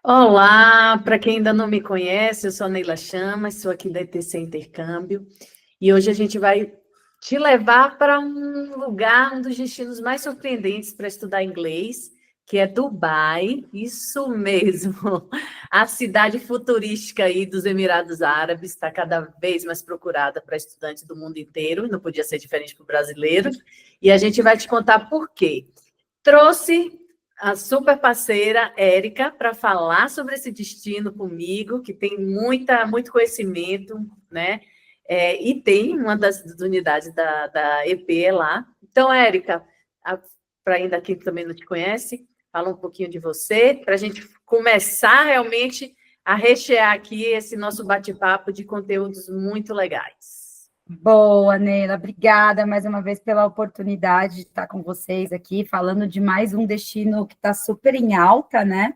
Olá, para quem ainda não me conhece, eu sou a Neila Chamas, sou aqui da ETC Intercâmbio, e hoje a gente vai te levar para um lugar, um dos destinos mais surpreendentes para estudar inglês, que é Dubai, isso mesmo, a cidade futurística aí dos Emirados Árabes, está cada vez mais procurada para estudantes do mundo inteiro, não podia ser diferente para o brasileiro, e a gente vai te contar por quê. Trouxe a super parceira Érica para falar sobre esse destino comigo, que tem muito conhecimento, né? E tem uma das unidades da EP lá. Então, Érica, para ainda quem também não te conhece, fala um pouquinho de você, para a gente começar realmente a rechear aqui esse nosso bate-papo de conteúdos muito legais. Boa, Neila, obrigada mais uma vez pela oportunidade de estar com vocês aqui, falando de mais um destino que está super em alta, né?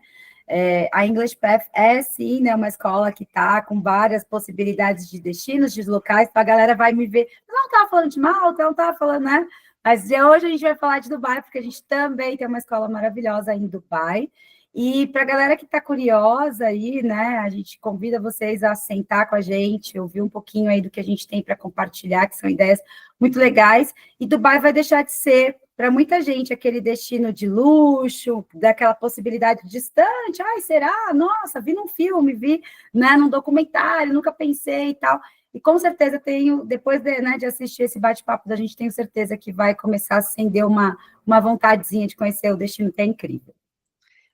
A English Path é, sim, né, uma escola que está com várias possibilidades de destinos, de locais, então a galera vai me ver, não estava falando de Malta, não estava falando, né? Mas hoje a gente vai falar de Dubai, porque a gente também tem uma escola maravilhosa em Dubai. E para a galera que está curiosa aí, né, a gente convida vocês a sentar com a gente, ouvir um pouquinho aí do que a gente tem para compartilhar, que são ideias muito legais. E Dubai vai deixar de ser, para muita gente, aquele destino de luxo, daquela possibilidade distante. Ai, será? Nossa, vi num filme, vi, né, num documentário, nunca pensei e tal. E com certeza tenho, depois de assistir esse bate-papo da gente, tenho certeza que vai começar a acender uma vontadezinha de conhecer o destino, que é incrível.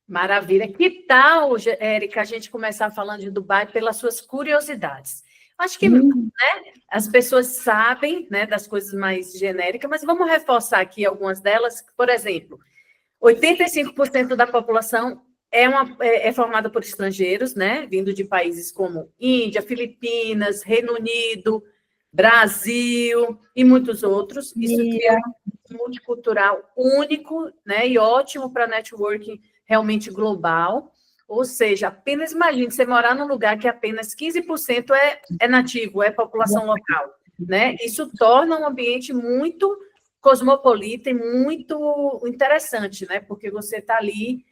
Maravilha. Que tal, Érica, a gente começar falando de Dubai pelas suas curiosidades? Acho que, né, as pessoas sabem, né, das coisas mais genéricas, mas vamos reforçar aqui algumas delas. Por exemplo, 85% da população é formada por estrangeiros, né, vindo de países como Índia, Filipinas, Reino Unido, Brasil e muitos outros. Isso cria um multicultural único, né, e ótimo para networking realmente global. Ou seja, apenas imagine você morar num lugar que apenas 15% é nativo, é população local, né? Isso torna um ambiente muito cosmopolita e muito interessante, né? Porque você está ali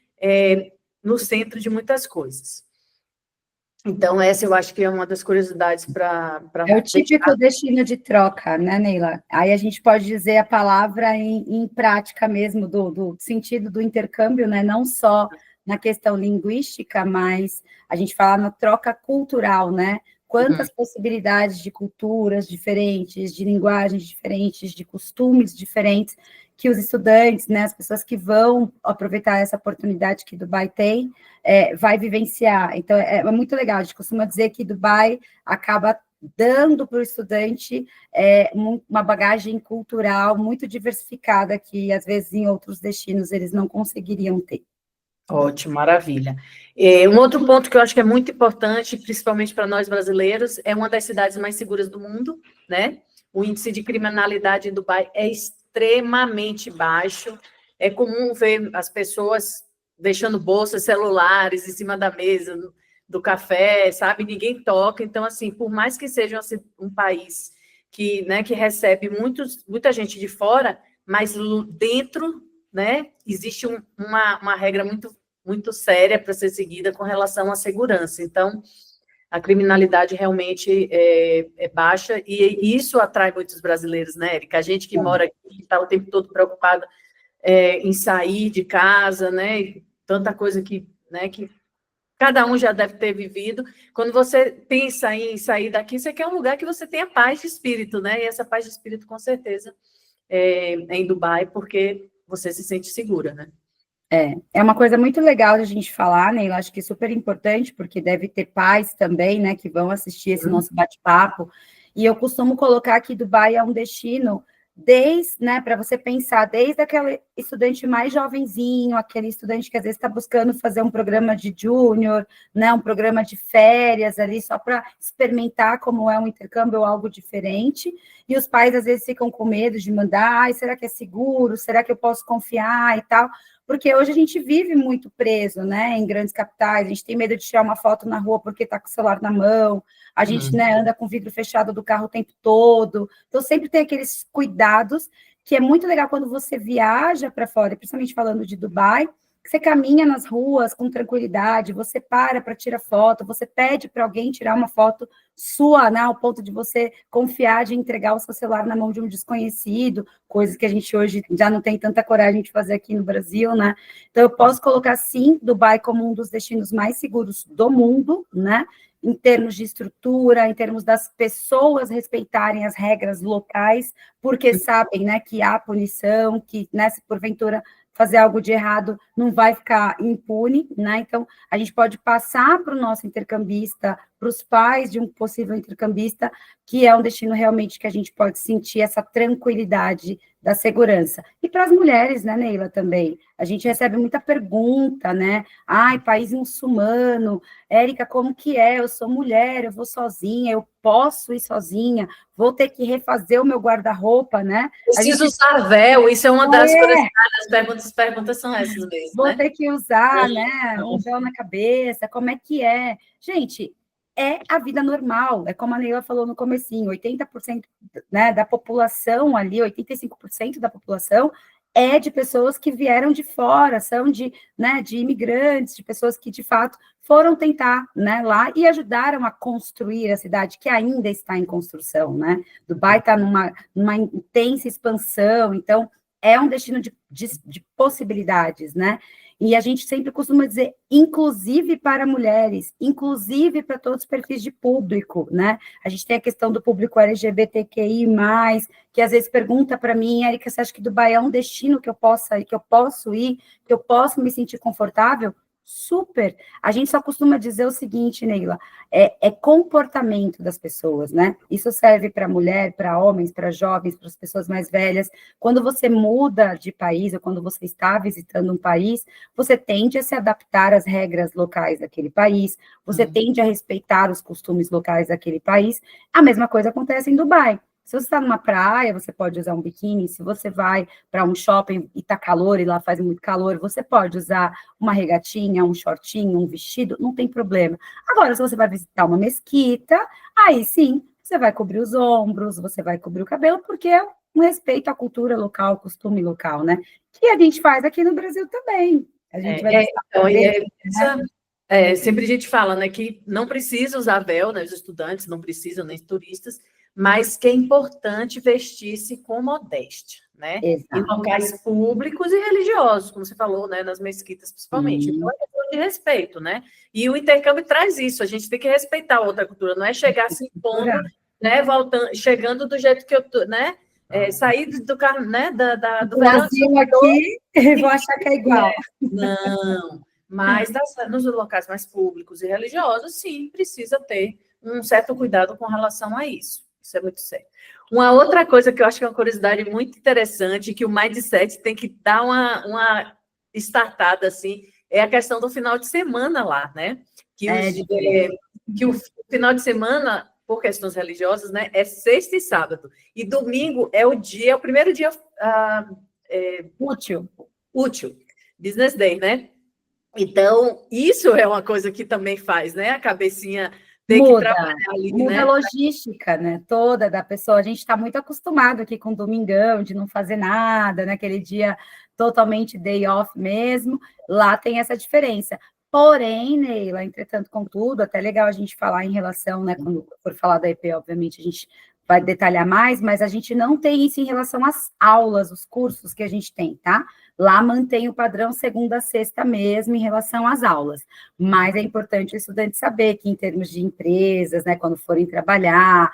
no centro de muitas coisas. Então, essa eu acho que é uma das curiosidades para... É o típico destino de troca, né, Neila? Aí a gente pode dizer a palavra em prática mesmo, do sentido do intercâmbio, né? Não só na questão linguística, mas a gente fala na troca cultural, né? Quantas possibilidades de culturas diferentes, de linguagens diferentes, de costumes diferentes, que os estudantes, né, as pessoas que vão aproveitar essa oportunidade que Dubai tem, vai vivenciar. Então, é muito legal. A gente costuma dizer que Dubai acaba dando para o estudante uma bagagem cultural muito diversificada que, às vezes, em outros destinos eles não conseguiriam ter. Ótimo, maravilha. Um outro ponto que eu acho que é muito importante, principalmente para nós brasileiros, é uma das cidades mais seguras do mundo, né? O índice de criminalidade em Dubai é extremamente baixo. É comum ver as pessoas deixando bolsas, celulares em cima da mesa do café, sabe? Ninguém toca. Então, assim, por mais que seja um país que, né, que recebe muita gente de fora, mas dentro, né, existe uma regra muito séria para ser seguida com relação à segurança. Então, a criminalidade realmente é baixa e isso atrai muitos brasileiros, né, Érica? A gente que mora aqui está o tempo todo preocupada em sair de casa, né? Tanta coisa né, que cada um já deve ter vivido. Quando você pensa em sair daqui, você quer um lugar que você tenha paz de espírito, né? E essa paz de espírito, com certeza, é em Dubai, porque você se sente segura, né? É uma coisa muito legal de a gente falar, né? Eu acho que é super importante, porque deve ter pais também, né, que vão assistir esse nosso bate-papo. E eu costumo colocar que Dubai é um destino né, para você pensar, desde aquele estudante mais jovenzinho, aquele estudante que às vezes está buscando fazer um programa de júnior, né, um programa de férias ali, só para experimentar como é um intercâmbio ou algo diferente. E os pais às vezes ficam com medo de mandar, ai, será que é seguro? Será que eu posso confiar e tal? Porque hoje a gente vive muito preso, né, em grandes capitais, a gente tem medo de tirar uma foto na rua porque está com o celular na mão, a gente, né, anda com o vidro fechado do carro o tempo todo, então sempre tem aqueles cuidados, que é muito legal quando você viaja para fora, principalmente falando de Dubai, Você caminha nas ruas com tranquilidade, você para tirar foto, você pede para alguém tirar uma foto sua, né, ao ponto de você confiar de entregar o seu celular na mão de um desconhecido, coisas que a gente hoje já não tem tanta coragem de fazer aqui no Brasil, né? Então, eu posso colocar, sim, Dubai como um dos destinos mais seguros do mundo, né? Em termos de estrutura, em termos das pessoas respeitarem as regras locais, porque sabem, né, que há punição, que, né, se porventura fazer algo de errado não vai ficar impune, né? Então, a gente pode passar para o nosso intercambista, para os pais de um possível intercambista, que é um destino realmente que a gente pode sentir essa tranquilidade da segurança. E para as mulheres, né, Neila, também. A gente recebe muita pergunta, né? Ai, país muçulmano, Érica, como que é? Eu sou mulher, eu vou sozinha, eu posso ir sozinha, vou ter que refazer o meu guarda-roupa, né? Preciso usar véu, isso é uma das curiosidades, as perguntas são essas mesmo, vou né? ter que usar, né, um véu na cabeça, como é que é? Gente, é a vida normal, é como a Neila falou no comecinho, 80%, né, da população ali, 85% da população é de pessoas que vieram de fora, são de, né, de imigrantes, de pessoas que, de fato, foram tentar, né, lá e ajudaram a construir a cidade, que ainda está em construção, né? Dubai está numa intensa expansão, então é um destino de possibilidades, né? E a gente sempre costuma dizer, inclusive para mulheres, inclusive para todos os perfis de público, né? A gente tem a questão do público LGBTQI+, que às vezes pergunta para mim, Érica, você acha que Dubai é um destino que eu posso ir, que eu posso me sentir confortável? Super. A gente só costuma dizer o seguinte, Neila, é comportamento das pessoas, né? Isso serve para mulher, para homens, para jovens, para as pessoas mais velhas. Quando você muda de país, ou quando você está visitando um país, você tende a se adaptar às regras locais daquele país, você tende a respeitar os costumes locais daquele país. A mesma coisa acontece em Dubai. Se você está numa praia, você pode usar um biquíni. Se você vai para um shopping e está calor, e lá faz muito calor, você pode usar uma regatinha, um shortinho, um vestido, não tem problema. Agora, se você vai visitar uma mesquita, aí sim, você vai cobrir os ombros, você vai cobrir o cabelo, porque é um respeito à cultura local, ao costume local, né? Que a gente faz aqui no Brasil também. A gente vai sempre a gente fala, né, que não precisa usar véu, né, os estudantes não precisam, nem os turistas, mas que é importante vestir-se com modéstia, né? Exato. Em locais públicos e religiosos, como você falou, né, nas mesquitas principalmente. Então, é questão de respeito, né? E o intercâmbio traz isso, a gente tem que respeitar a outra cultura, não é chegar se impondo, né, chegando do jeito que eu tô, né? Sair do carro, né, do Brasil aqui, vou achar que é igual. Não, mas nos locais mais públicos e religiosos, sim, precisa ter um certo cuidado com relação a isso. Isso é muito sério. Uma outra coisa que eu acho que é uma curiosidade muito interessante, que o Mindset tem que dar uma startada, assim, é a questão do final de semana lá, né? Que o final de semana, por questões religiosas, né, é sexta e sábado. E domingo é o primeiro dia útil, business day, né? Então, isso é uma coisa que também faz, né? A cabecinha tem que trabalhar ali, muda né? A logística, né? Toda da pessoa. A gente está muito acostumado aqui com domingão, de não fazer nada, naquele dia totalmente day off mesmo. Lá tem essa diferença. Porém, Neila, entretanto, contudo, até legal a gente falar em relação, né? Quando for falar da EP, obviamente, a gente vai detalhar mais, mas a gente não tem isso em relação às aulas, os cursos que a gente tem, tá? Lá mantém o padrão segunda a sexta mesmo em relação às aulas. Mas é importante o estudante saber que, em termos de empresas, né, quando forem trabalhar,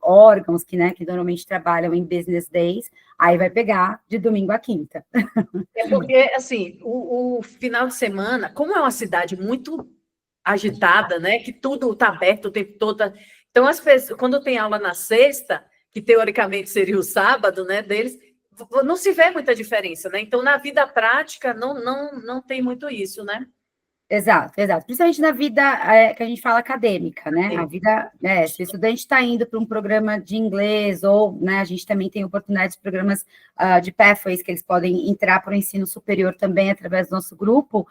órgãos que normalmente trabalham em business days, aí vai pegar de domingo a quinta. É porque, assim, o final de semana, como é uma cidade muito agitada, né, que tudo está aberto o tempo todo. Então, as pessoas, quando tem aula na sexta, que teoricamente seria o sábado, né, deles, não se vê muita diferença, né? Então, na vida prática, não tem muito isso, né? Exato. Principalmente na vida que a gente fala acadêmica, né? A vida, se o estudante está indo para um programa de inglês, ou, né, a gente também tem oportunidades de programas de pathways, que eles podem entrar para o ensino superior também através do nosso grupo,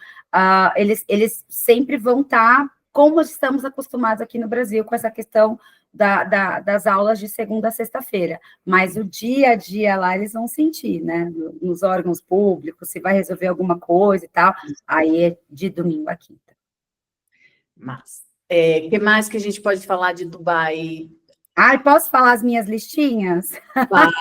eles sempre vão estar, como estamos acostumados aqui no Brasil, com essa questão das aulas de segunda a sexta-feira, mas o dia a dia lá eles vão sentir, né? Nos órgãos públicos, se vai resolver alguma coisa e tal, aí é de domingo a quinta. Mas, que mais que a gente pode falar de Dubai? Ai, posso falar as minhas listinhas? Claro.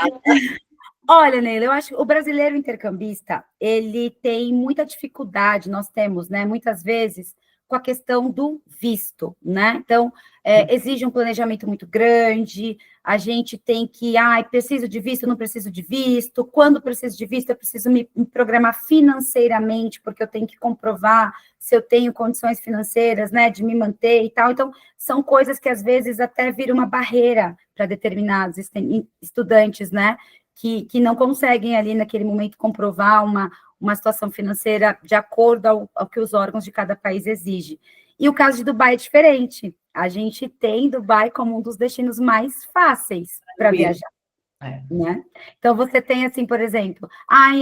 Olha, Neila, eu acho que o brasileiro intercambista, ele tem muita dificuldade, nós temos, né, muitas vezes, com a questão do visto, né? Então, exige um planejamento muito grande, a gente tem que, preciso de visto, não preciso de visto, quando preciso de visto, eu preciso me programar financeiramente, porque eu tenho que comprovar se eu tenho condições financeiras, né, de me manter e tal. Então, são coisas que, às vezes, até viram uma barreira para determinados estudantes, né? Que não conseguem ali naquele momento comprovar uma situação financeira de acordo ao que os órgãos de cada país exigem. E o caso de Dubai é diferente. A gente tem Dubai como um dos destinos mais fáceis para viajar. Né? Então, você tem assim, por exemplo,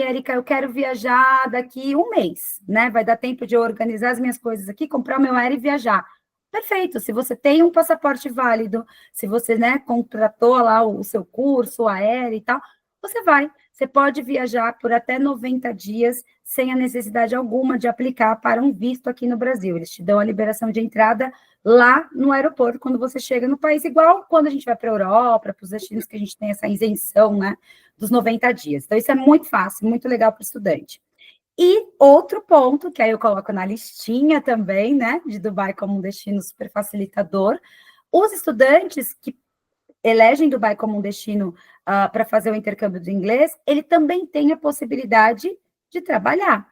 Érica, eu quero viajar daqui um mês, né? Vai dar tempo de eu organizar as minhas coisas aqui, comprar o meu aéreo e viajar. Perfeito, se você tem um passaporte válido, se você, né, contratou lá o seu curso aéreo e tal, você vai. Você pode viajar por até 90 dias sem a necessidade alguma de aplicar para um visto aqui no Brasil. Eles te dão a liberação de entrada lá no aeroporto, quando você chega no país, igual quando a gente vai para a Europa, para os destinos que a gente tem essa isenção, né, dos 90 dias. Então, isso é muito fácil, muito legal para o estudante. E outro ponto, que aí eu coloco na listinha também, né, de Dubai como um destino super facilitador, os estudantes que elegem Dubai como um destino para fazer o intercâmbio do inglês, ele também tem a possibilidade de trabalhar.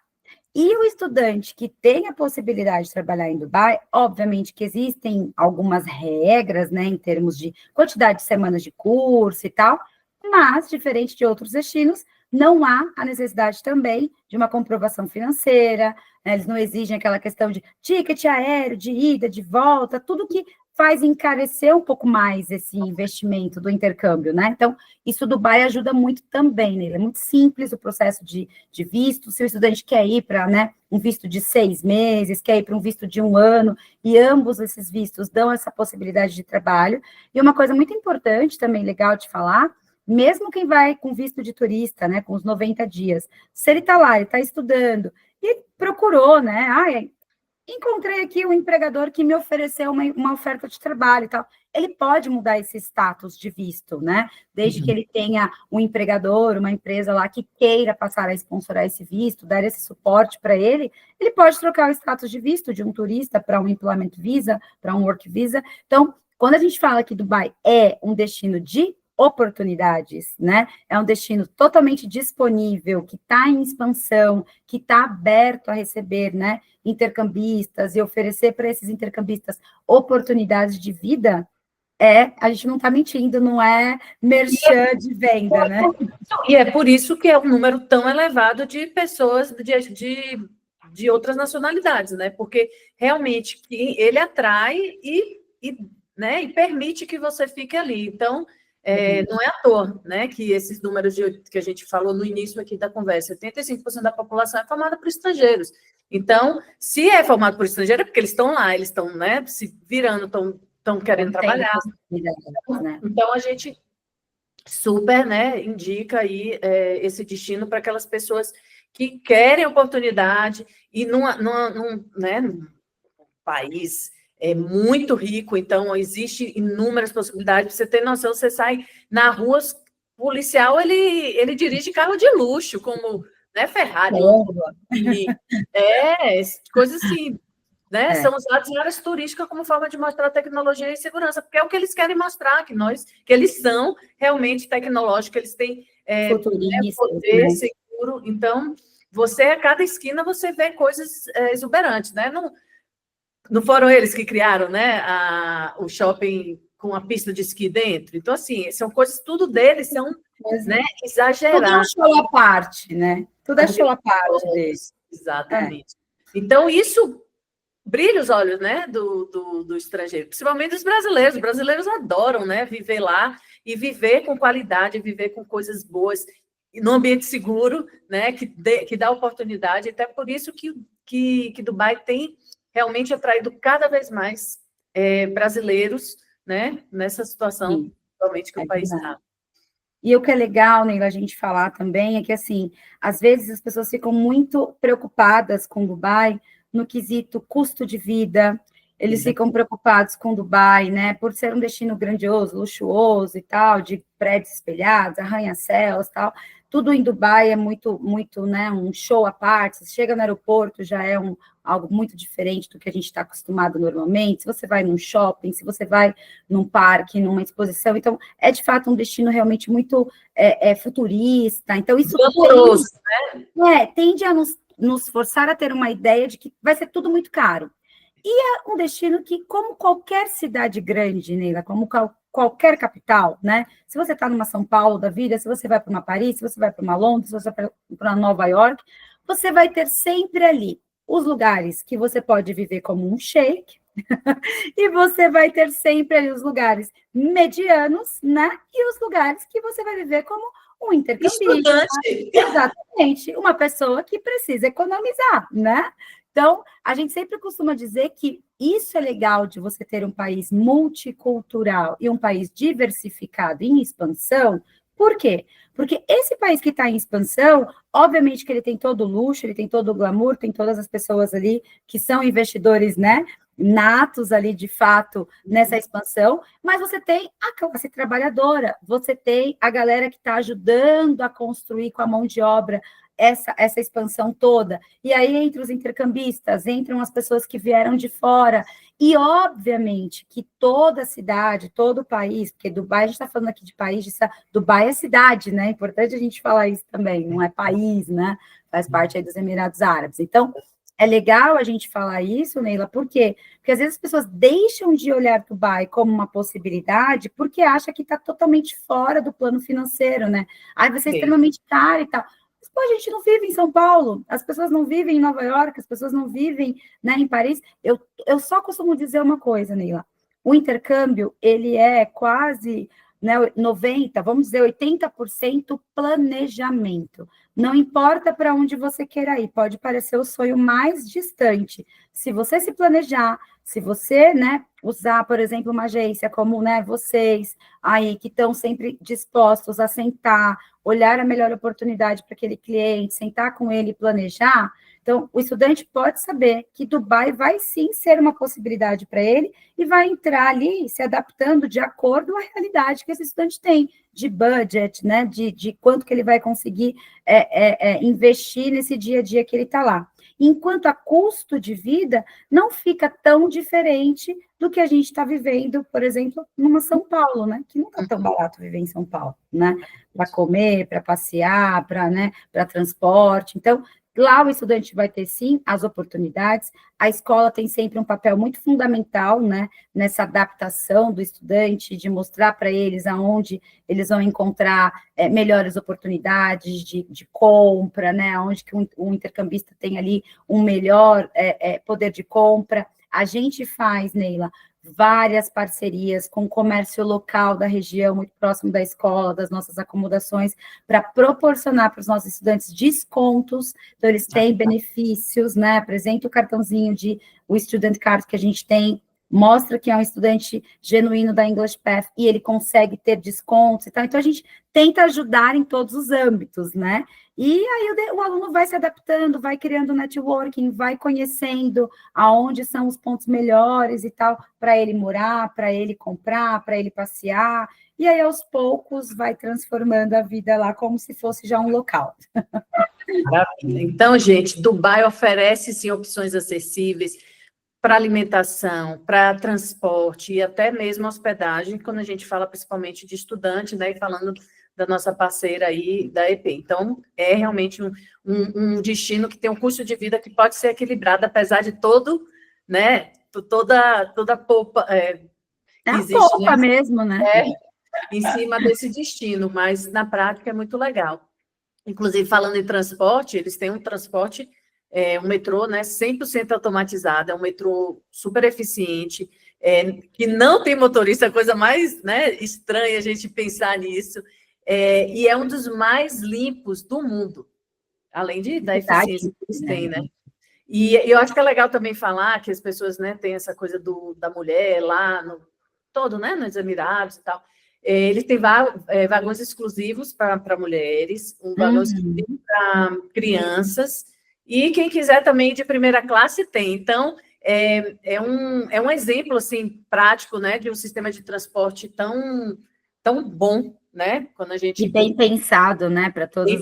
E o estudante que tem a possibilidade de trabalhar em Dubai, obviamente que existem algumas regras, né, em termos de quantidade de semanas de curso e tal, mas, diferente de outros destinos, não há a necessidade também de uma comprovação financeira, né, eles não exigem aquela questão de ticket aéreo, de ida, de volta, tudo que faz encarecer um pouco mais esse investimento do intercâmbio, né? Então, isso Dubai ajuda muito também, né? É muito simples o processo de visto, se o estudante quer ir para, né, um visto de 6 meses, quer ir para um visto de 1 ano, e ambos esses vistos dão essa possibilidade de trabalho. E uma coisa muito importante também, legal de falar, mesmo quem vai com visto de turista, né, com os 90 dias, se ele está lá, ele está estudando, e procurou, né, encontrei aqui um empregador que me ofereceu uma oferta de trabalho e tal. Ele pode mudar esse status de visto, né? Desde que ele tenha um empregador, uma empresa lá que queira passar a sponsorar esse visto, dar esse suporte para ele, ele pode trocar o status de visto de um turista para um employment visa, para um work visa. Então, quando a gente fala que Dubai é um destino de oportunidades, né? É um destino totalmente disponível, que está em expansão, que está aberto a receber, né, intercambistas e oferecer para esses intercambistas oportunidades de vida, a gente não está mentindo, não é merchan de venda, né? E é por isso que é um número tão elevado de pessoas de outras nacionalidades, né? Porque realmente ele atrai né, e permite que você fique ali. Então, não é à toa, né, que esses números que a gente falou no início aqui da conversa, 85% da população é formada por estrangeiros. Então, se é formado por estrangeiro, é porque eles estão lá, eles estão, né, se virando, estão querendo trabalhar. Né? Então, a gente super, né, indica aí esse destino para aquelas pessoas que querem oportunidade e num país muito rico, então existe inúmeras possibilidades. Você tem noção, você sai na rua, policial, ele dirige carro de luxo, como, né, Ferrari, coisas assim, né? São usados em áreas turísticas como forma de mostrar tecnologia e segurança, porque é o que eles querem mostrar, que eles são realmente tecnológicos, eles têm poder, né, seguro. Então, a cada esquina, você vê coisas exuberantes, né? Não foram eles que criaram, né, o shopping com a pista de esqui dentro? Então, assim, são coisas, tudo deles são, né, exageradas. Tudo é show à parte, né? Tudo é show à parte deles. Exatamente. Então, isso brilha os olhos, né, do estrangeiro, principalmente dos brasileiros. Os brasileiros adoram, né, viver lá e viver com qualidade, viver com coisas boas, num ambiente seguro, né, que dá oportunidade. Até por isso que Dubai tem realmente atraído cada vez mais brasileiros, né, nessa situação, Sim, realmente, que é o país verdade. está. E o que é legal, Neila, a gente falar também é que, assim, às vezes as pessoas ficam muito preocupadas com Dubai no quesito custo de vida, eles ficam preocupados com Dubai, né, por ser um destino grandioso, luxuoso e tal, de prédios espelhados, arranha-céus e tal. Tudo em Dubai é muito, muito, né, um show à parte. Você chega no aeroporto, já é algo muito diferente do que a gente está acostumado normalmente. Se você vai num shopping, se você vai num parque, numa exposição, então é de fato um destino realmente muito futurista. Então, isso Glamouroso. tende a nos forçar a ter uma ideia de que vai ser tudo muito caro. E é um destino que, como qualquer cidade grande, Neila, como qualquer capital, né? Se você está numa São Paulo da vida, se você vai para uma Paris, se você vai para uma Londres, se você vai para Nova York, você vai ter sempre ali os lugares que você pode viver como um sheik, e você vai ter sempre ali os lugares medianos, né? E os lugares que você vai viver como um intercambista. Estudante. Exatamente, uma pessoa que precisa economizar, né? Então, a gente sempre costuma dizer que isso é legal de você ter um país multicultural e um país diversificado em expansão. Por quê? Porque esse país que está em expansão, obviamente que ele tem todo o luxo, ele tem todo o glamour, tem todas as pessoas ali que são investidores, né? Natos ali, de fato, nessa expansão, mas você tem a classe trabalhadora, você tem a galera que está ajudando a construir com a mão de obra essa expansão toda. E aí, entre os intercambistas, entram as pessoas que vieram de fora. E, obviamente, que toda cidade, todo o país, porque Dubai, a gente está falando aqui de país, Dubai é cidade, né? É importante a gente falar isso também, não é país, né? Faz parte aí dos Emirados Árabes. Então, é legal a gente falar isso, Neila, por quê? Porque às vezes as pessoas deixam de olhar Dubai como uma possibilidade porque acham que está totalmente fora do plano financeiro, né? Aí vai ser extremamente caro e tal. Mas, pô, a gente não vive em São Paulo, as pessoas não vivem em Nova York, as pessoas não vivem, né, em Paris. Eu só costumo dizer uma coisa, Neila. O intercâmbio, ele é quase, né, 90, vamos dizer, 80% planejamento. Não importa para onde você queira ir, pode parecer o sonho mais distante. Se você se planejar, se você, né, usar, por exemplo, uma agência como, né, vocês aí que estão sempre dispostos a sentar, olhar a melhor oportunidade para aquele cliente, sentar com ele e planejar, então o estudante pode saber que Dubai vai sim ser uma possibilidade para ele e vai entrar ali se adaptando de acordo à realidade que esse estudante tem, de budget, né, de quanto que ele vai conseguir investir nesse dia a dia que ele está lá. Enquanto a custo de vida não fica tão diferente do que a gente está vivendo, por exemplo, numa São Paulo, né? Que não está tão barato viver em São Paulo, né? Para comer, para passear, para transporte. Então, lá o estudante vai ter, sim, as oportunidades. A escola tem sempre um papel muito fundamental, né? Nessa adaptação do estudante, de mostrar para eles aonde eles vão encontrar melhores oportunidades de compra, né? Onde que o intercambista tem ali um melhor poder de compra. A gente faz, Neila, várias parcerias com o comércio local da região, muito próximo da escola, das nossas acomodações, para proporcionar para os nossos estudantes descontos. Então, eles têm benefícios, né? Apresenta o cartãozinho o Student Card que a gente tem, mostra que é um estudante genuíno da English Path e ele consegue ter descontos e tal. Então, a gente tenta ajudar em todos os âmbitos, né? E aí o aluno vai se adaptando, vai criando networking, vai conhecendo aonde são os pontos melhores e tal, para ele morar, para ele comprar, para ele passear, e aí aos poucos vai transformando a vida lá como se fosse já um local. Maravilha. Então, gente, Dubai oferece sim opções acessíveis para alimentação, para transporte e até mesmo hospedagem, quando a gente fala principalmente de estudante, né, e falando da nossa parceira aí, da EP. Então, é realmente um destino que tem um custo de vida que pode ser equilibrado, apesar de todo, né, toda a polpa É que a existe, polpa mesmo, né? em cima desse destino, mas na prática é muito legal. Inclusive, falando em transporte, eles têm um transporte, um metrô, né, 100% automatizado, é um metrô super eficiente, que não tem motorista, a coisa mais, né, estranha a gente pensar nisso, e é um dos mais limpos do mundo, além da eficiência que eles têm, né? E eu acho que é legal também falar que as pessoas, né, têm essa coisa da mulher lá todo, né, nos Emirados e tal. Ele tem vagões exclusivos para mulheres, um vagão exclusivo para crianças, e quem quiser também de primeira classe tem. Então, é um exemplo, assim, prático, né, de um sistema de transporte tão bom, né, quando a gente... E bem pensado, né, para todas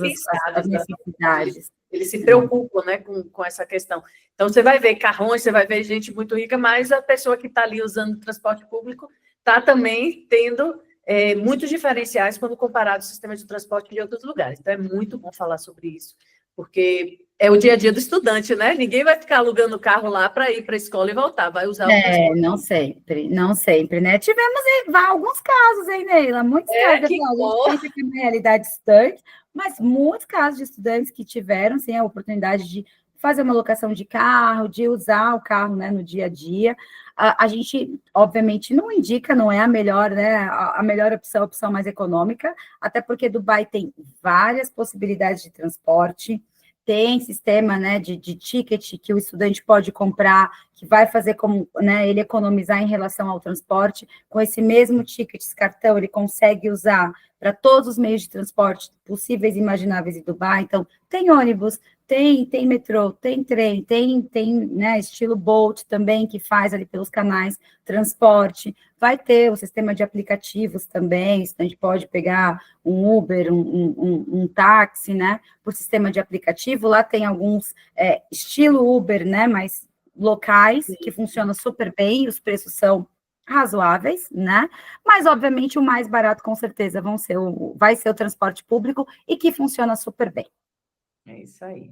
as necessidades. Eles se preocupam, né, com essa questão. Então, você vai ver carrões, você vai ver gente muito rica, mas a pessoa que está ali usando o transporte público está também tendo muitos diferenciais quando comparado ao sistema de transporte de outros lugares. Então, é muito bom falar sobre isso, porque é o dia a dia do estudante, né? Ninguém vai ficar alugando carro lá para ir para a escola e voltar, vai usar o transporte. Não sempre, né? Tivemos alguns casos, hein, Neila? Muitos casos. A gente pensa que é uma realidade distante, mas muitos casos de estudantes que tiveram, sim, a oportunidade de fazer uma locação de carro, de usar o carro, né, no dia a dia. A gente, obviamente, não indica, não é a melhor, né, a melhor opção, a opção mais econômica, até porque Dubai tem várias possibilidades de transporte, tem sistema, né, de ticket que o estudante pode comprar, que vai fazer como, né, ele economizar em relação ao transporte. Com esse mesmo ticket, esse cartão, ele consegue usar para todos os meios de transporte possíveis e imagináveis em Dubai. Então, tem ônibus, tem metrô, tem trem, tem né, estilo Bolt também, que faz ali pelos canais transporte. Vai ter o sistema de aplicativos também, a gente pode pegar um Uber, um táxi, né, por sistema de aplicativo. Lá tem alguns estilo Uber, né, mas locais, que funcionam super bem, os preços são razoáveis, né? Mas, obviamente, o mais barato, com certeza, vai ser o transporte público e que funciona super bem. É isso aí.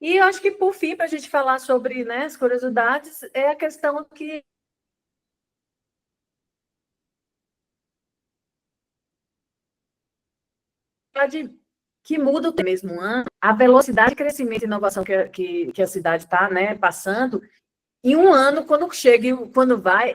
E eu acho que, por fim, para a gente falar sobre, né, as curiosidades, é a questão que muda o mesmo ano, a velocidade de crescimento e inovação que a cidade está, né, passando, em um ano, quando chega e quando vai,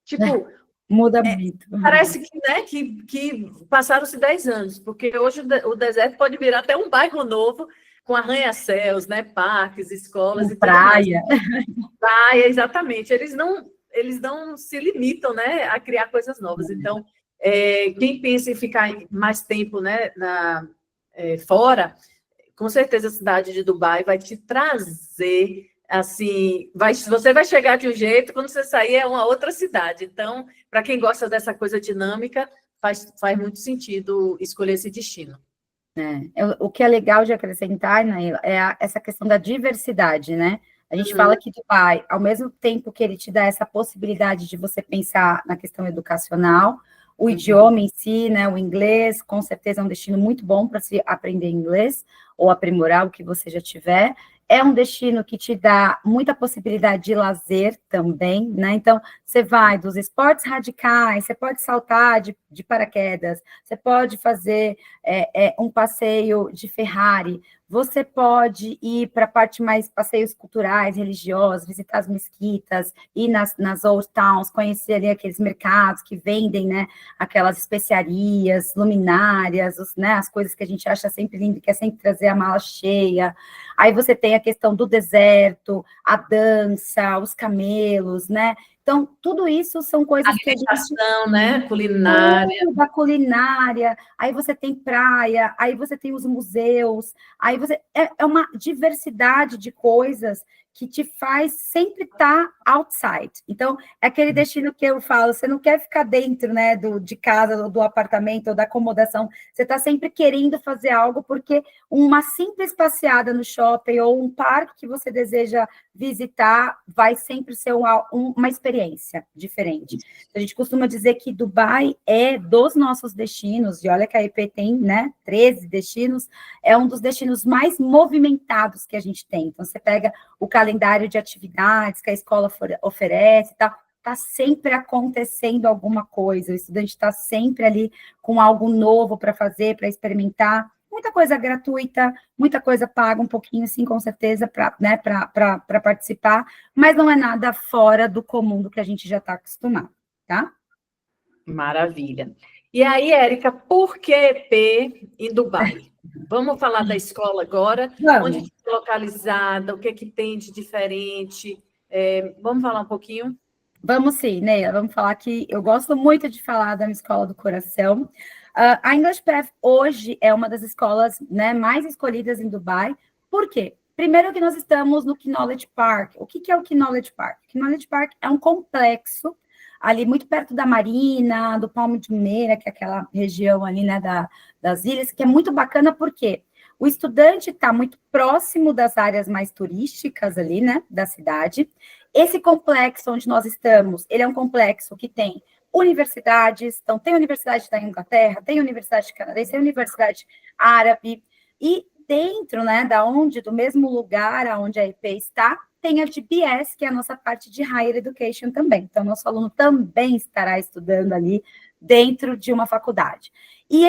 tipo... Muda muito. Parece que, né, que passaram-se 10 anos, porque hoje o deserto pode virar até um bairro novo, com arranha-céus, né, parques, escolas e praia. Tudo mais. Praia, exatamente. Eles não se limitam, né, a criar coisas novas. Então, quem pensa em ficar mais tempo, né, fora, com certeza a cidade de Dubai vai te trazer, assim, você vai chegar de um jeito, quando você sair é uma outra cidade. Então, para quem gosta dessa coisa dinâmica, faz muito sentido escolher esse destino. O que é legal de acrescentar, né, essa questão da diversidade, né? A gente fala que Dubai, ao mesmo tempo que ele te dá essa possibilidade de você pensar na questão educacional, o idioma em si, né, o inglês, com certeza é um destino muito bom para se aprender inglês, ou aprimorar o que você já tiver. É um destino que te dá muita possibilidade de lazer também, né? Então, você vai dos esportes radicais, você pode saltar de paraquedas, você pode fazer um passeio de Ferrari, você pode ir para a parte mais passeios culturais, religiosos, visitar as mesquitas, ir nas old towns, conhecer ali aqueles mercados que vendem, né, aquelas especiarias, luminárias, né, as coisas que a gente acha sempre lindo, quer sempre trazer a mala cheia. Aí você tem a questão do deserto, a dança, os camelos, né? Então, tudo isso são coisas que a gente... né? Culinária. Da culinária, aí você tem praia, aí você tem os museus, aí você... É uma diversidade de coisas que te faz sempre estar outside. Então, é aquele destino que eu falo, você não quer ficar dentro, né, de casa, ou do apartamento, ou da acomodação, você está sempre querendo fazer algo, porque uma simples passeada no shopping, ou um parque que você deseja visitar, vai sempre ser uma experiência diferente. A gente costuma dizer que Dubai é dos nossos destinos, e olha que a IP tem, né, 13 destinos, é um dos destinos mais movimentados que a gente tem. Então, você pega o calendário de atividades que a escola oferece e tal, está sempre acontecendo alguma coisa, o estudante está sempre ali com algo novo para fazer, para experimentar, muita coisa gratuita, muita coisa paga um pouquinho, sim, com certeza, para, né, para participar, mas não é nada fora do comum do que a gente já está acostumado, tá? Maravilha. E aí, Érica, por que EP em Dubai? Vamos falar da escola agora? Vamos. Onde está localizada, o que tem de diferente? Vamos falar um pouquinho? Vamos sim, Neila, vamos falar que eu gosto muito de falar da minha escola do coração. A English Path hoje é uma das escolas, né, mais escolhidas em Dubai. Por quê? Primeiro que nós estamos no Knowledge Park. O que é o Knowledge Park? O Knowledge Park é um complexo ali muito perto da Marina, do Palmo de Jumeirah, que é aquela região ali, né, das ilhas, que é muito bacana porque o estudante está muito próximo das áreas mais turísticas ali, né, da cidade. Esse complexo onde nós estamos, ele é um complexo que tem universidades, então tem universidade da Inglaterra, tem universidade canadense, tem universidade árabe, e dentro, né, do mesmo lugar onde a EP está, tem a DBS, que é a nossa parte de Higher Education também. Então, nosso aluno também estará estudando ali dentro de uma faculdade. E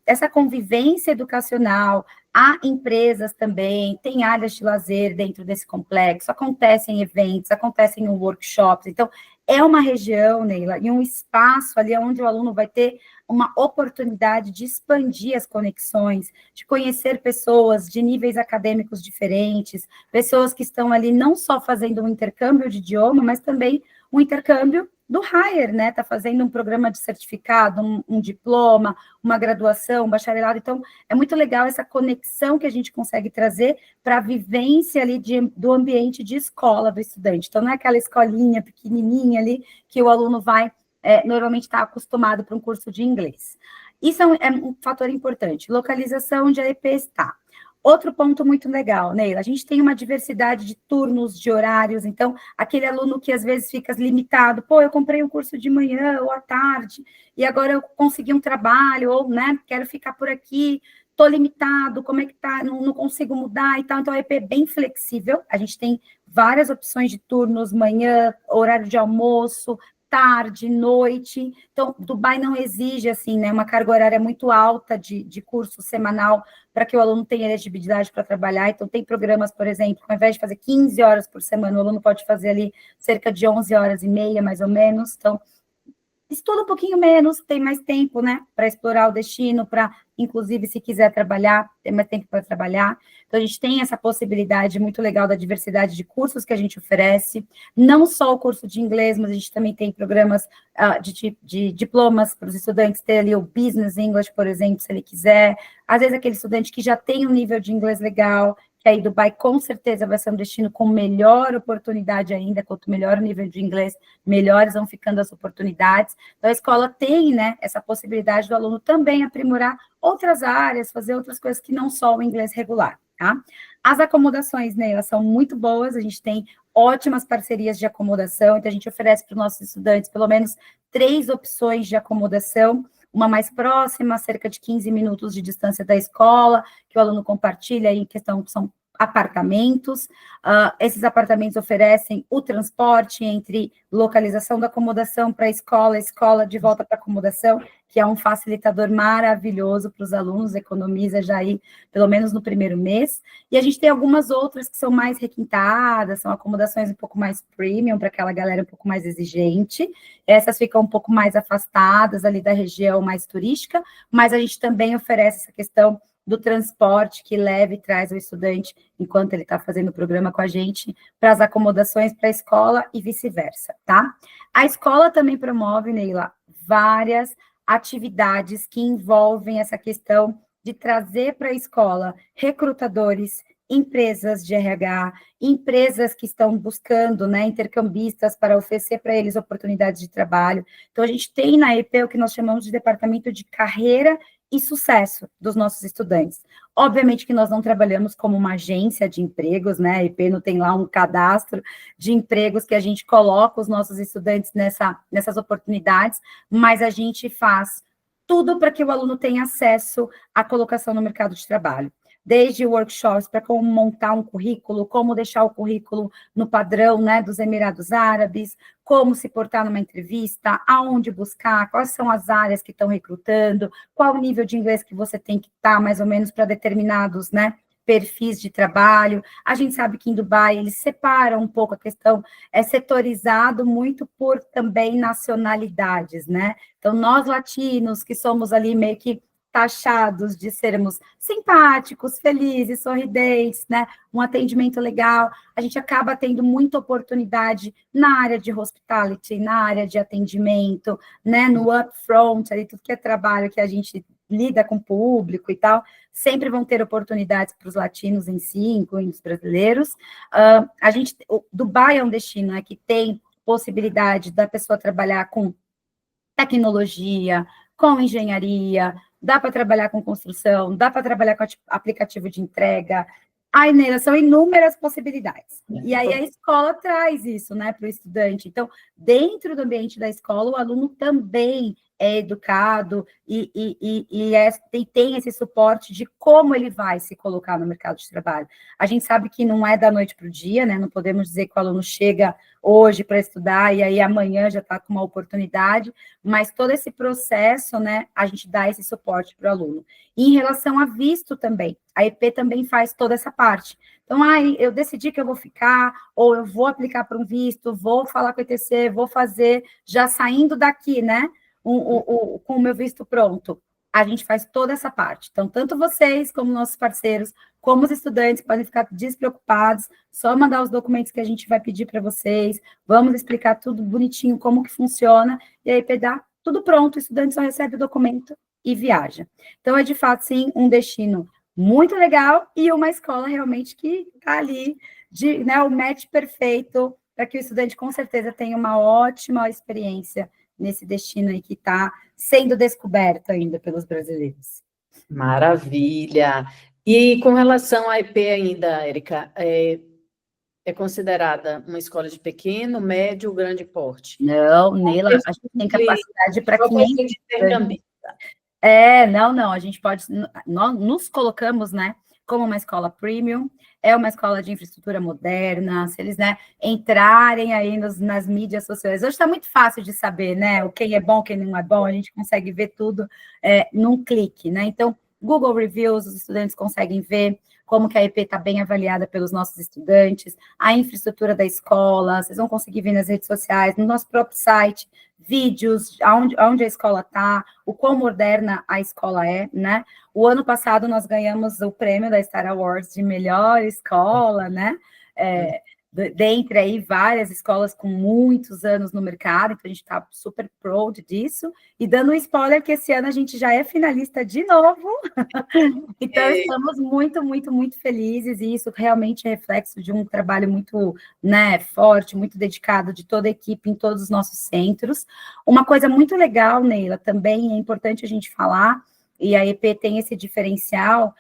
essa convivência educacional, há empresas também, tem áreas de lazer dentro desse complexo, acontecem eventos, acontecem workshops, então é uma região, Neila, e um espaço ali onde o aluno vai ter uma oportunidade de expandir as conexões, de conhecer pessoas de níveis acadêmicos diferentes, pessoas que estão ali não só fazendo um intercâmbio de idioma, mas também um intercâmbio do higher, né? Está fazendo um programa de certificado, um diploma, uma graduação, um bacharelado. Então, é muito legal essa conexão que a gente consegue trazer para a vivência ali do ambiente de escola do estudante. Então, não é aquela escolinha pequenininha ali que o aluno vai normalmente está acostumado para um curso de inglês. Isso é um fator importante. Localização onde a EP está. Outro ponto muito legal, Neila, a gente tem uma diversidade de turnos, de horários, então, aquele aluno que às vezes fica limitado, eu comprei um curso de manhã ou à tarde, e agora eu consegui um trabalho, ou, né, quero ficar por aqui, estou limitado, como é que tá, não consigo mudar e tal, então a EP é bem flexível, a gente tem várias opções de turnos, manhã, horário de almoço, tarde, noite, então, Dubai não exige, assim, né, uma carga horária muito alta de curso semanal para que o aluno tenha elegibilidade para trabalhar, então tem programas, por exemplo, ao invés de fazer 15 horas por semana, o aluno pode fazer ali cerca de 11 horas e meia, mais ou menos, então, estuda um pouquinho menos, tem mais tempo, né, para explorar o destino, para, inclusive, se quiser trabalhar, tem mais tempo para trabalhar. Então, a gente tem essa possibilidade muito legal da diversidade de cursos que a gente oferece, não só o curso de inglês, mas a gente também tem programas de diplomas para os estudantes ter ali o Business English, por exemplo, se ele quiser. Às vezes, aquele estudante que já tem um nível de inglês legal, que aí Dubai com certeza vai ser um destino com melhor oportunidade ainda, quanto melhor o nível de inglês, melhores vão ficando as oportunidades. Então, a escola tem, né, essa possibilidade do aluno também aprimorar outras áreas, fazer outras coisas que não só o inglês regular, tá? As acomodações, né, elas são muito boas, a gente tem ótimas parcerias de acomodação, então a gente oferece para os nossos estudantes pelo menos 3 opções de acomodação, uma mais próxima, cerca de 15 minutos de distância da escola, que o aluno compartilha aí em questão, são apartamentos. Esses apartamentos oferecem o transporte entre localização da acomodação para a escola de volta para a acomodação, que é um facilitador maravilhoso para os alunos, economiza já aí, pelo menos no primeiro mês. E a gente tem algumas outras que são mais requintadas, são acomodações um pouco mais premium, para aquela galera um pouco mais exigente. Essas ficam um pouco mais afastadas ali da região mais turística, mas a gente também oferece essa questão do transporte que leva e traz o estudante, enquanto ele está fazendo o programa com a gente, para as acomodações para a escola e vice-versa, tá? A escola também promove, Neila, várias atividades que envolvem essa questão de trazer para a escola recrutadores, empresas de RH, empresas que estão buscando, né, intercambistas para oferecer para eles oportunidades de trabalho. Então, a gente tem na EP o que nós chamamos de departamento de carreira e sucesso dos nossos estudantes. Obviamente que nós não trabalhamos como uma agência de empregos, né? A EP não tem lá um cadastro de empregos que a gente coloca os nossos estudantes nessas oportunidades, mas a gente faz tudo para que o aluno tenha acesso à colocação no mercado de trabalho. Desde workshops para como montar um currículo, como deixar o currículo no padrão, né, dos Emirados Árabes, como se portar numa entrevista, aonde buscar, quais são as áreas que estão recrutando, qual o nível de inglês que você tem que estar, mais ou menos, para determinados, né, perfis de trabalho. A gente sabe que em Dubai eles separam um pouco a questão, é setorizado muito por também nacionalidades, né? Então, nós latinos, que somos ali meio que taxados de sermos simpáticos, felizes, sorridentes, né? Um atendimento legal, a gente acaba tendo muita oportunidade na área de hospitality, na área de atendimento, né? No upfront, ali, tudo que é trabalho que a gente lida com o público e tal, sempre vão ter oportunidades para os latinos em si, incluindo os brasileiros. O Dubai é um destino, né, que tem possibilidade da pessoa trabalhar com tecnologia, com engenharia, dá para trabalhar com construção, dá para trabalhar com aplicativo de entrega. Aí, Neila, são inúmeras possibilidades. E aí a escola traz isso, né, para o estudante. Então, dentro do ambiente da escola, o aluno também é educado e tem esse suporte de como ele vai se colocar no mercado de trabalho. A gente sabe que não é da noite para o dia, né? Não podemos dizer que o aluno chega hoje para estudar e aí amanhã já está com uma oportunidade, mas todo esse processo, né, a gente dá esse suporte para o aluno. E em relação a visto também, a EP também faz toda essa parte. Então, eu decidi que eu vou ficar, ou eu vou aplicar para um visto, vou falar com o ETC, vou fazer, já saindo daqui, né, com o meu visto pronto. A gente faz toda essa parte. Então, tanto vocês, como nossos parceiros, como os estudantes, podem ficar despreocupados, só mandar os documentos que a gente vai pedir para vocês, vamos explicar tudo bonitinho, como que funciona, e aí pegar tudo pronto, o estudante só recebe o documento e viaja. Então, é de fato, sim, um destino muito legal e uma escola realmente que está ali, né, o match perfeito para que o estudante, com certeza, tenha uma ótima experiência nesse destino aí que está sendo descoberto ainda pelos brasileiros. Maravilha! E com relação à EP ainda, Érica, é considerada uma escola de pequeno, médio, grande porte? Não, Neila, a gente tem capacidade para 500 intercambista. Não, a gente pode, nós nos colocamos, né, como uma escola premium, é uma escola de infraestrutura moderna, se eles, né, entrarem aí nas mídias sociais, hoje está muito fácil de saber, né, o quem é bom, quem não é bom, a gente consegue ver tudo num clique, né, então, Google Reviews, os estudantes conseguem ver como que a EP está bem avaliada pelos nossos estudantes, a infraestrutura da escola, vocês vão conseguir ver nas redes sociais, no nosso próprio site, vídeos, onde a escola está, o quão moderna a escola é, né? O ano passado nós ganhamos o prêmio da Star Awards de melhor escola, né? Dentre aí várias escolas com muitos anos no mercado, então a gente está super proud disso, e dando um spoiler que esse ano a gente já é finalista de novo, então estamos muito, muito, muito felizes, e isso realmente é reflexo de um trabalho muito, né, forte, muito dedicado de toda a equipe em todos os nossos centros. Uma coisa muito legal, Neila, também é importante a gente falar, e a EP tem esse diferencial,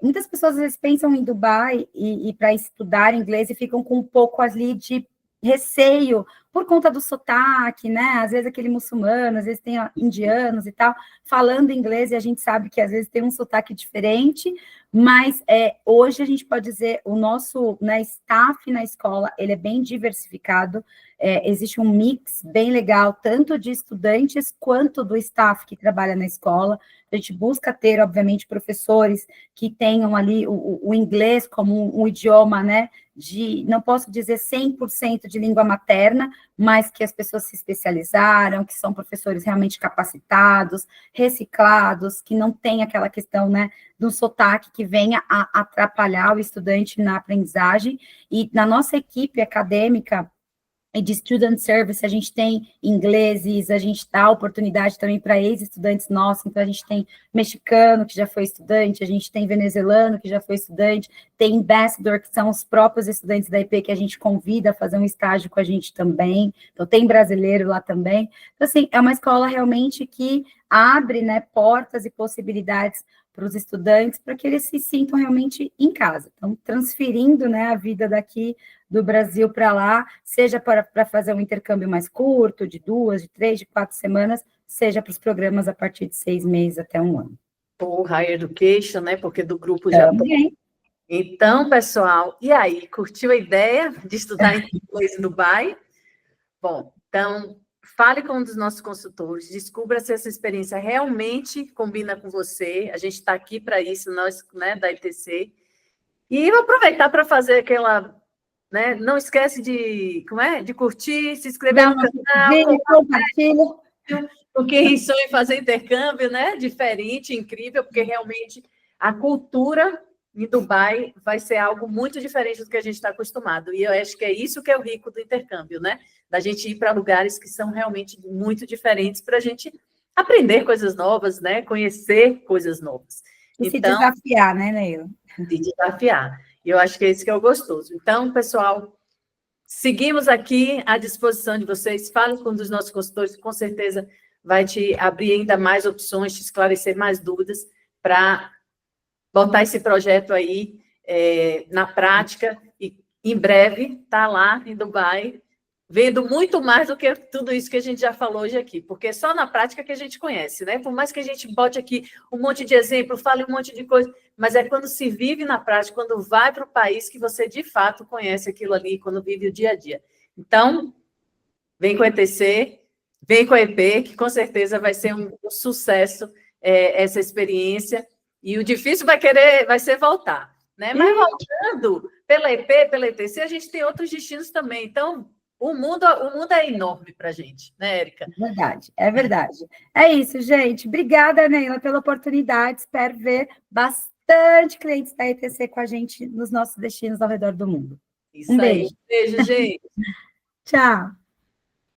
muitas pessoas às vezes pensam em Dubai e para estudar inglês e ficam com um pouco ali de receio por conta do sotaque, né? Às vezes aquele muçulmano, às vezes tem indianos e tal, falando inglês, e a gente sabe que às vezes tem um sotaque diferente, mas hoje a gente pode dizer, o nosso, né, staff na escola, ele é bem diversificado, existe um mix bem legal, tanto de estudantes quanto do staff que trabalha na escola. A gente busca ter, obviamente, professores que tenham ali o inglês como um idioma, né, não posso dizer 100% de língua materna, mas que as pessoas se especializaram, que são professores realmente capacitados, reciclados, que não tem aquela questão, né, do sotaque que venha a atrapalhar o estudante na aprendizagem. E na nossa equipe acadêmica e de Student Service, a gente tem ingleses, a gente dá oportunidade também para ex-estudantes nossos, então a gente tem mexicano, que já foi estudante, a gente tem venezuelano, que já foi estudante, tem ambassador, que são os próprios estudantes da IP, que a gente convida a fazer um estágio com a gente também, então tem brasileiro lá também. Então, assim, é uma escola realmente que abre, né, portas e possibilidades para os estudantes, para que eles se sintam realmente em casa. Então, transferindo, né, a vida daqui do Brasil para lá, seja para fazer um intercâmbio mais curto, de 2, de 3, de 4 semanas, seja para os programas a partir de 6 meses até 1 ano. Ou Higher Education, né, porque do grupo já tem. Então, pessoal, e aí, curtiu a ideia de estudar inglês em Dubai? Bom, então, fale com um dos nossos consultores, descubra se essa experiência realmente combina com você, a gente está aqui para isso, nós, né, da ITC, e aproveitar para fazer aquela, né, não esquece de curtir, se inscrever no canal, compartilha. com quem sonha em fazer intercâmbio, né? Diferente, incrível, porque realmente a cultura em Dubai vai ser algo muito diferente do que a gente está acostumado. E eu acho que é isso que é o rico do intercâmbio, né? Da gente ir para lugares que são realmente muito diferentes para a gente aprender coisas novas, né? Conhecer coisas novas. E se Então, desafiar, né, Neila? se desafiar. E eu acho que é isso que é o gostoso. Então, pessoal, seguimos aqui à disposição de vocês. Fale com um dos nossos consultores, que com certeza vai te abrir ainda mais opções, te esclarecer mais dúvidas para botar esse projeto aí na prática e em breve tá lá em Dubai, vendo muito mais do que tudo isso que a gente já falou hoje aqui, porque é só na prática que a gente conhece, né? Por mais que a gente bote aqui um monte de exemplo, fale um monte de coisa, mas é quando se vive na prática, quando vai para o país que você de fato conhece aquilo ali, quando vive o dia a dia. Então, vem com o ETC, vem com a EP, que com certeza vai ser um sucesso essa experiência. E o difícil vai ser voltar, né? Mas voltando pela EP, pela ETC, a gente tem outros destinos também. Então, o mundo é enorme para a gente, né, Érica? Verdade, é verdade. É isso, gente. Obrigada, Neila, pela oportunidade. Espero ver bastante clientes da ETC com a gente nos nossos destinos ao redor do mundo. Isso Um aí. beijo. Beijo, gente. Tchau.